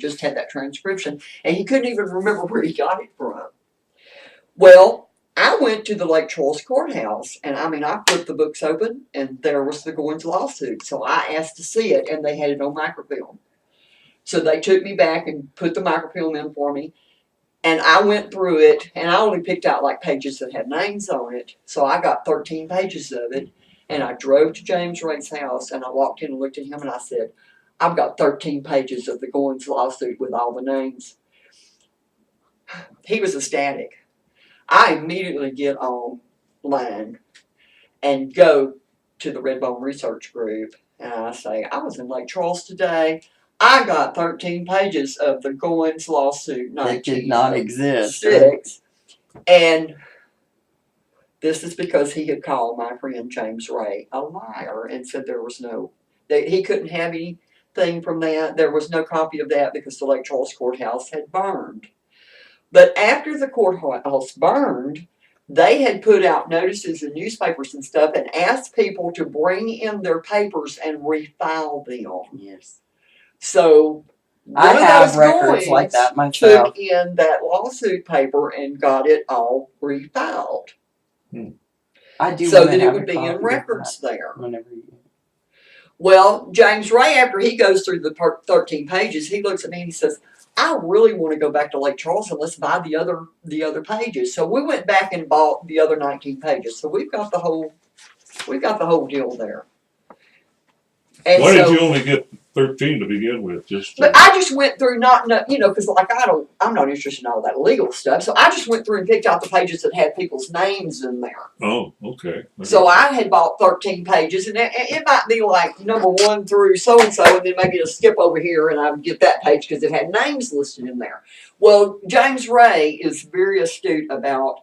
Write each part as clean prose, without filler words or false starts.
just had that transcription, and he couldn't even remember where he got it from. Well, I went to the Lake Charles courthouse, and I mean, I flipped the books open, and there was the Goins lawsuit. So I asked to see it, and they had it on microfilm. So they took me back and put the microfilm in for me, and I went through it, and I only picked out like pages that had names on it. So I got 13 pages of it, and I drove to James Ray's house, and I walked in and looked at him, and I said, I've got 13 pages of the Goins lawsuit with all the names. He was ecstatic. I immediately get online and go to the Redbone Research Group, and I say, I was in Lake Charles today. I got 13 pages of the Goins lawsuit. That did not exist. And this is because he had called my friend James Ray a liar and said there was no, that he couldn't have anything from that. There was no copy of that because the Lake Charles courthouse had burned. But after the courthouse burned, they had put out notices in newspapers and stuff and asked people to bring in their papers and refile them. Yes. So I have records like that myself. Took in that lawsuit paper and got it all refiled. I do. So that it would be in records there. Whenever you... Well, James Ray, after he goes through the 13 pages, he looks at me and he says, I really want to go back to Lake Charles and let's buy the other pages. So we went back and bought the other 19 pages. So we've got the whole deal there. And why did you only get 13 to begin with? But I just went through because like I'm not interested in all that legal stuff. So I just went through and picked out the pages that had people's names in there. Oh, okay. So I had bought 13 pages, and it might be like number 1 through so and so, and then maybe a skip over here, and I would get that page because it had names listed in there. Well, James Ray is very astute about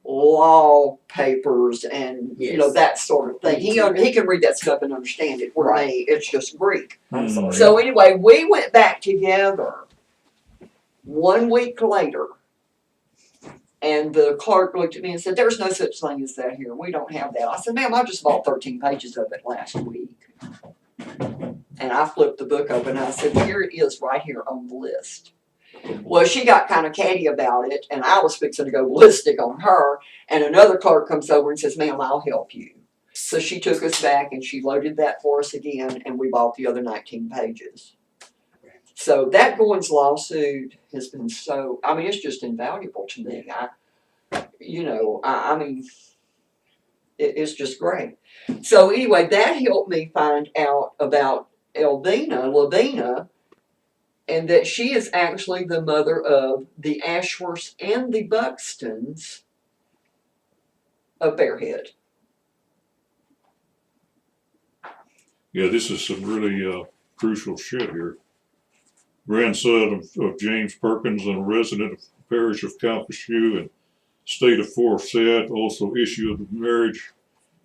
law papers and that sort of thing. He can read that stuff and understand it. Where me, it's just Greek. I'm sorry. So anyway, we went back together 1 week later, and the clerk looked at me and said, "There's no such thing as that here. We don't have that." I said, "Ma'am, I just bought 13 pages of it last week." And I flipped the book open and I said, "Here it is right here on the list." Well, she got kind of catty about it, and I was fixing to go ballistic on her, and another clerk comes over and says, "Ma'am, I'll help you." So she took us back, and she loaded that for us again, and we bought the other 19 pages. So that Goins lawsuit has been it's just invaluable to me. It's just great. So anyway, that helped me find out about Lavina, and that she is actually the mother of the Ashworths and the Buxtons of Bearhead. Yeah, this is some really crucial shit here. Grandson of James Perkins and a resident of the parish of Calcasieu and state of Forsyth, also issue of the marriage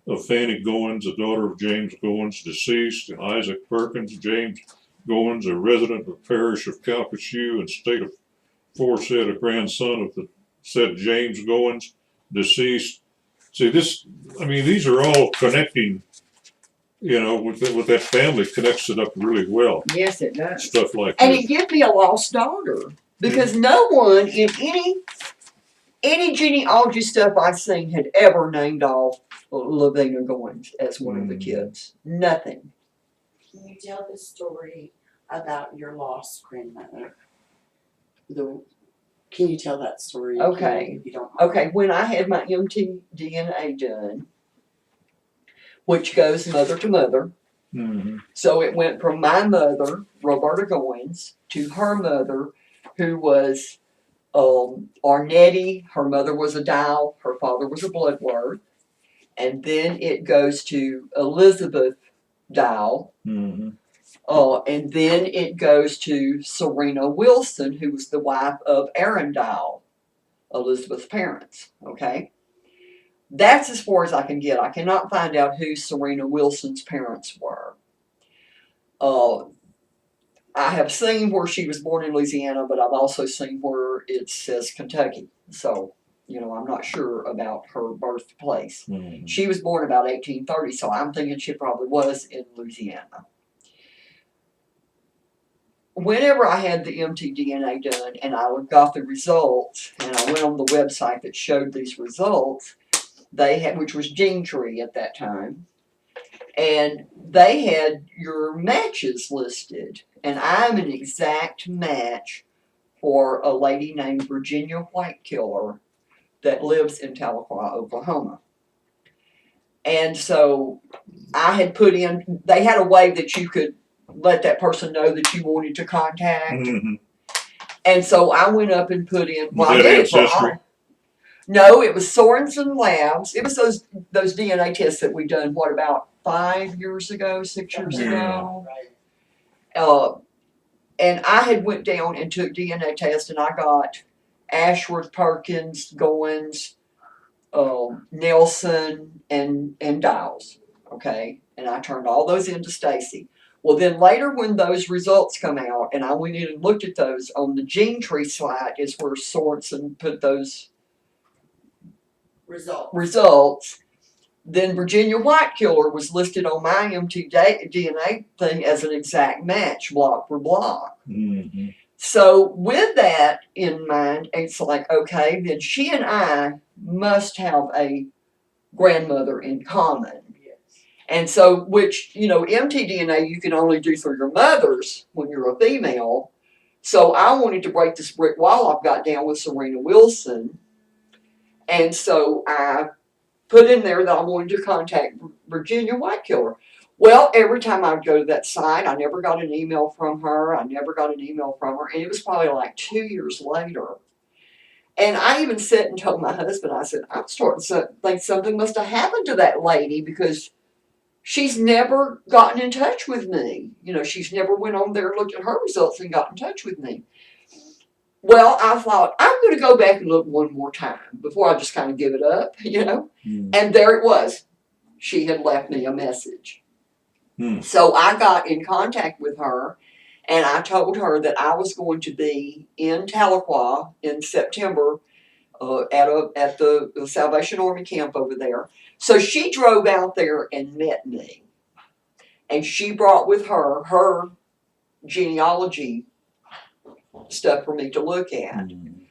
of Fanny Goins, a daughter of James Goins, deceased, and Isaac Perkins, James Goins, a resident of the parish of Calcasieu and state of Forsyth, a grandson of the said James Goins, deceased. See, these are all connecting, with that family, connects it up really well. Yes, it does. Stuff like that. And this. it gives me a lost daughter, because no one in any genealogy stuff I've seen had ever named off Lavina Goins as one of the kids. Nothing. Can you tell the story about your lost grandmother? Can you tell that story? Okay. If you don't mind? Okay, when I had my mtDNA done, which goes mother to mother, so it went from my mother, Roberta Goins, to her mother, who was Arnetti. Her mother was a Dial, her father was a Bloodworth, and then it goes to Elizabeth Dial. And then it goes to Serena Wilson, who was the wife of Aaron Dial, Elizabeth's parents. Okay, that's as far as I can get. I cannot find out who Serena Wilson's parents were. I have seen where she was born in Louisiana, but I've also seen where it says Kentucky. So, I'm not sure about her birthplace. She was born about 1830, so I'm thinking she probably was in Louisiana. whenever I had the mtDNA done and I got the results, and I went on the website that showed these results, they had, which was Gene Tree at that time, and they had your matches listed, and I'm an exact match for a lady named Virginia Whitekiller that lives in Tahlequah, Oklahoma. And so I had put in, they had a way that you could let that person know that you wanted to contact. Mm-hmm. And so I went up and put in, Was that I did it for Ancestry? all. No, it was Sorensen Labs. It was those DNA tests that we done, what, about 5 years ago, 6 years ago? Right. And I had went down and took DNA tests, and I got Ashworth, Perkins, Goins, Nelson, and Dials. Okay, and I turned all those into Stacy. Well, then later when those results come out, and I went in and looked at those on the Gene Tree slide, is where Sorensen put those results. Then Virginia Whitekiller was listed on my mtDNA thing as an exact match, block for block. Mm-hmm. So with that in mind, it's like, okay, then she and I must have a grandmother in common. Yes. And so, which, mtDNA you can only do for your mothers when you're a female. So I wanted to break this brick wall I've got down with Serena Wilson. And so I put in there that I wanted to contact Virginia Whitekiller. Well, every time I'd go to that site, I never got an email from her. And it was probably like 2 years later. And I even sat and told my husband, I said, I'm starting to think something must have happened to that lady because she's never gotten in touch with me. She's never went on there, looked at her results, and got in touch with me. Well, I thought, I'm going to go back and look one more time before I just kind of give it up, Mm-hmm. And there it was. She had left me a message. Hmm. So I got in contact with her, and I told her that I was going to be in Tahlequah in September at the Salvation Army camp over there. So she drove out there and met me. And she brought with her genealogy stuff for me to look at. Mm-hmm.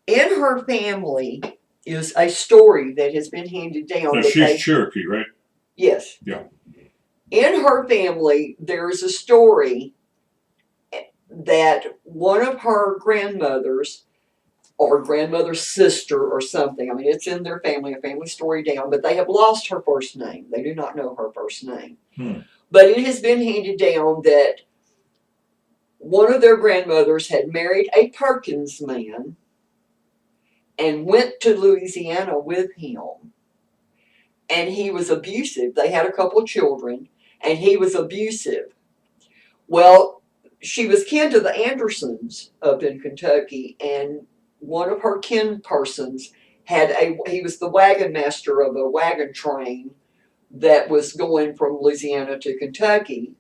In her family is a story that has been handed down. Now she's Cherokee, right? Yes. Yeah. In her family, there is a story that one of her grandmothers or grandmother's sister or something, I mean, it's in their family, a family story down, but they have lost her first name. They do not know her first name. But it has been handed down that one of their grandmothers had married a Perkins man and went to Louisiana with him. And he was abusive. They had a couple of children, and he was abusive. Well, she was kin to the Andersons up in Kentucky, and one of her kin persons he was the wagon master of a wagon train that was going from Louisiana to Kentucky.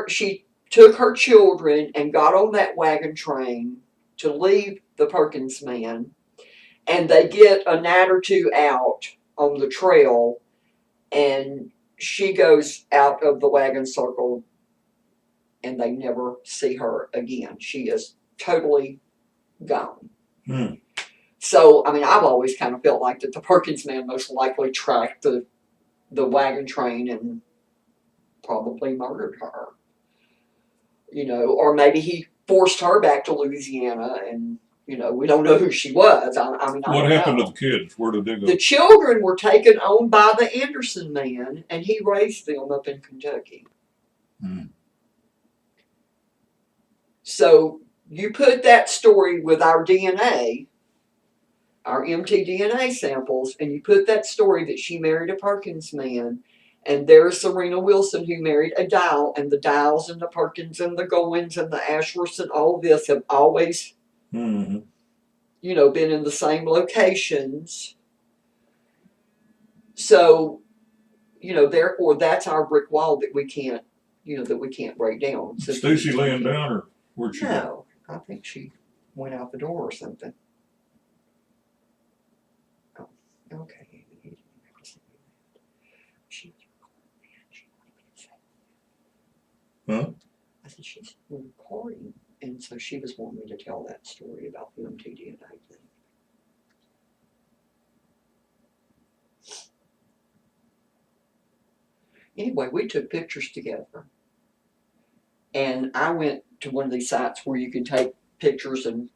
She took her children and got on that wagon train to leave the Perkins man, and they get a night or two out on the trail, and she goes out of the wagon circle, and they never see her again. She is totally gone. Hmm. So, I mean, I've always kind of felt like that the Perkins man most likely tracked the wagon train and probably murdered her. Or maybe he forced her back to Louisiana, and we don't know who she was. I mean, What happened to the kids? Where did they go? The children were taken on by the Anderson man, and he raised them up in Kentucky. Hmm. So you put that story with our DNA, our mtDNA samples, and you put that story that she married a Perkins man, and there's Serena Wilson who married a Dial, and the Dials and the Perkins and the Goyens and the Ashworths and all this have always, Mm-hmm. been in the same locations. So, therefore that's our brick wall that we can't, break down. So Stacy laying down, or where'd she go? No, I think she went out the door or something. Oh, okay. Huh? I said she's recording, and so she was wanting me to tell that story about the mtDNA thing. Anyway, we took pictures together, and I went to one of these sites where you can take pictures and,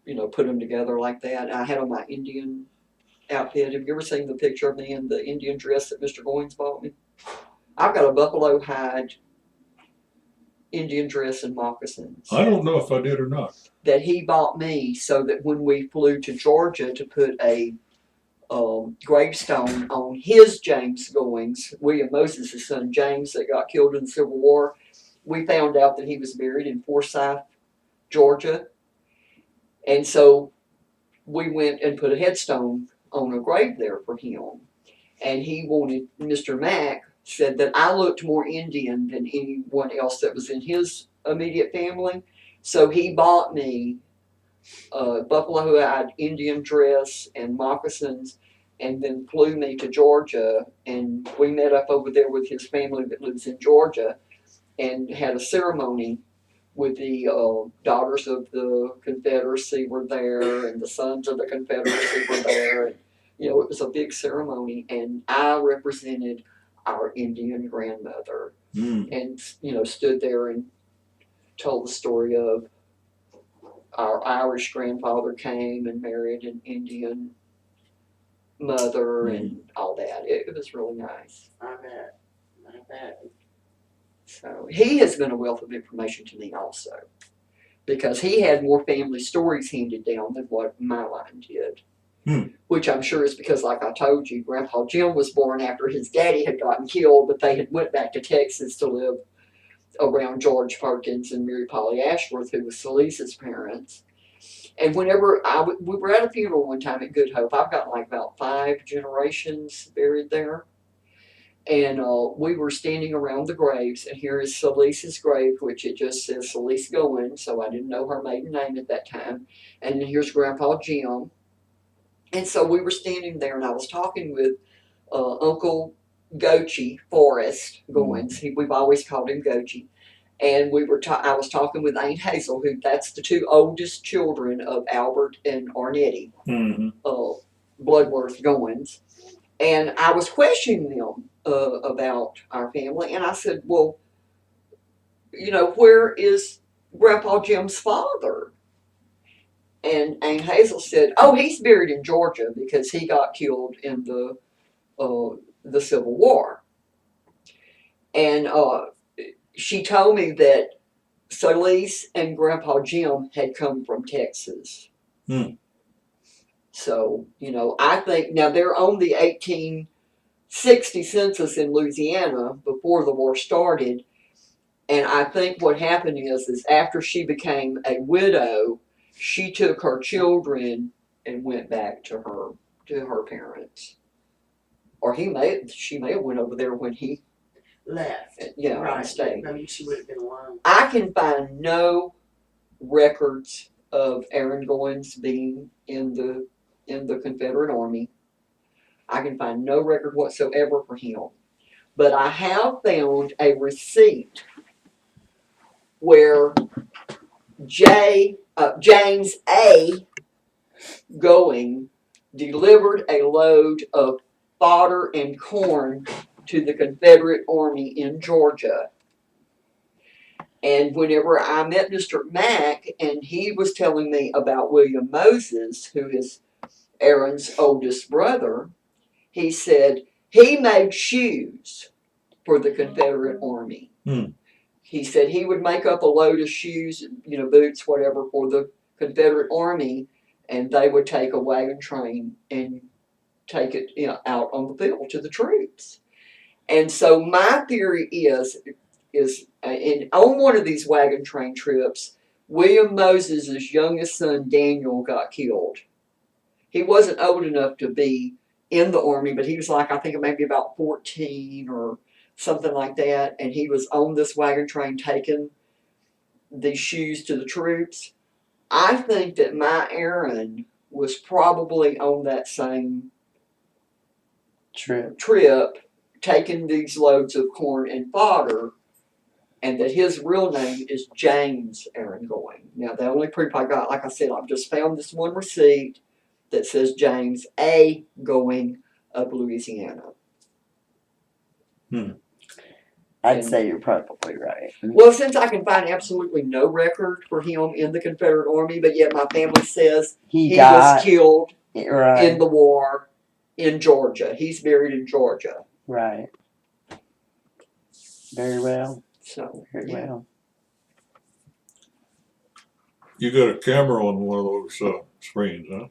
you know, put them together like that. I had on my Indian outfit. Have you ever seen the picture of me in the Indian dress that Mr. Goins bought me? I've got a buffalo hide Indian dress and moccasins I don't know if I did or not. that he bought me so that when we flew to Georgia to put a gravestone on his James Goins, William Moses' son James, that got killed in the Civil War, we found out that he was buried in Forsyth, Georgia. And so we went and put a headstone on a grave there for him. And he wanted, Mr. Mack said that I looked more Indian than anyone else that was in his immediate family. So he bought me a buffalo hide Indian dress and moccasins, and then flew me to Georgia, and we met up over there with his family that lives in Georgia, and had a ceremony with the daughters of the Confederacy were there, and the sons of the Confederacy were there, and, you know, it was a big ceremony, and I represented our Indian grandmother, and, you know, stood there and told the story of our Irish grandfather came and married an Indian mother and all that. It was really nice. I bet. So he has been a wealth of information to me also, because he had more family stories handed down than what my line did. Which I'm sure is because, like I told you, Grandpa Jim was born after his daddy had gotten killed, but they had went back to Texas to live around George Perkins and Mary Polly Ashworth, who was Salisa's parents. And whenever we were at a funeral one time at Good Hope, I've got like about 5 generations buried there. And we were standing around the graves, and here is Salisa's grave, which it just says Salisa Goins, so I didn't know her maiden name at that time. And then here's Grandpa Jim. And so we were standing there, and I was talking with Uncle Gochie Forrest Goins. We've always called him Gochie. And I was talking with Aunt Hazel, who that's the 2 oldest children of Albert and Arnetti, Bloodworth Goins. And I was questioning them about our family, and I said, well, you know, where is Grandpa Jim's father? And Aunt Hazel said, oh, he's buried in Georgia because he got killed in the Civil War. And she told me that Salise and Grandpa Jim had come from Texas. So, you know, I think now they're on the 1860 census in Louisiana before the war started. And I think what happened is after she became a widow, she took her children and went back to her parents. Or she may have went over there when he Left. Yeah, right. stayed. Maybe she would have been alone. I can find no records of Aaron Goins being in the Confederate Army. I can find no record whatsoever for him. But I have found a receipt where James A. Going delivered a load of fodder and corn to the Confederate Army in Georgia. And whenever I met Mr. Mack, and he was telling me about William Moses, who is Aaron's oldest brother, he said he made shoes for the Confederate Army. He said he would make up a load of shoes, you know, boots, whatever, for the Confederate Army, and they would take a wagon train and take it, you know, out on the field to the troops. And so my theory is on one of these wagon train trips, William Moses' youngest son Daniel got killed. He wasn't old enough to be in the army, but he was like, I think maybe about 14 or something like that, and he was on this wagon train taking these shoes to the troops. I think that my Aaron was probably on that same trip taking these loads of corn and fodder and that his real name is James Aaron Goins. Now, the only proof I got, like I said, I've just found this one receipt that says James A. Goins of Louisiana. I'd say you're probably right. Well, since I can find absolutely no record for him in the Confederate Army, but yet my family says He he was got killed right. in the war in Georgia. He's buried in Georgia. Right. Very well. So, Very yeah. well. You got a camera on one of those screens, huh?